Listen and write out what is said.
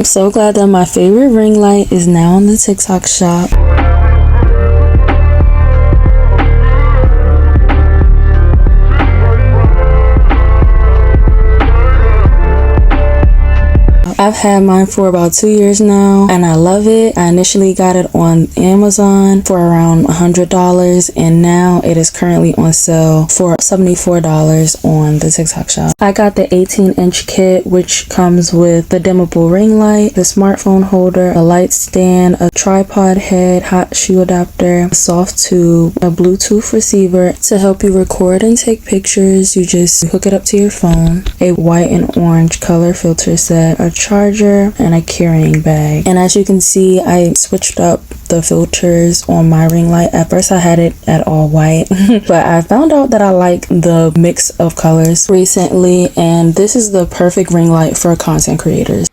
I'm so glad that my favorite ring light is now in the TikTok shop. I've had mine for about 2 years now and I love it. I initially got it on Amazon for around $100 and now it is currently on sale for $74 on the TikTok shop. I got the 18-inch kit, which comes with the dimmable ring light, the smartphone holder, a light stand, a tripod head, hot shoe adapter, a soft tube, a Bluetooth receiver. To help you record and take pictures, you just hook it up to your phone, a white and orange color filter set, a charger, and a carrying bag. And as you can see, I switched up the filters on my ring light. At first I had it at all white but I found out that I like the mix of colors recently, and this is the perfect ring light for content creators.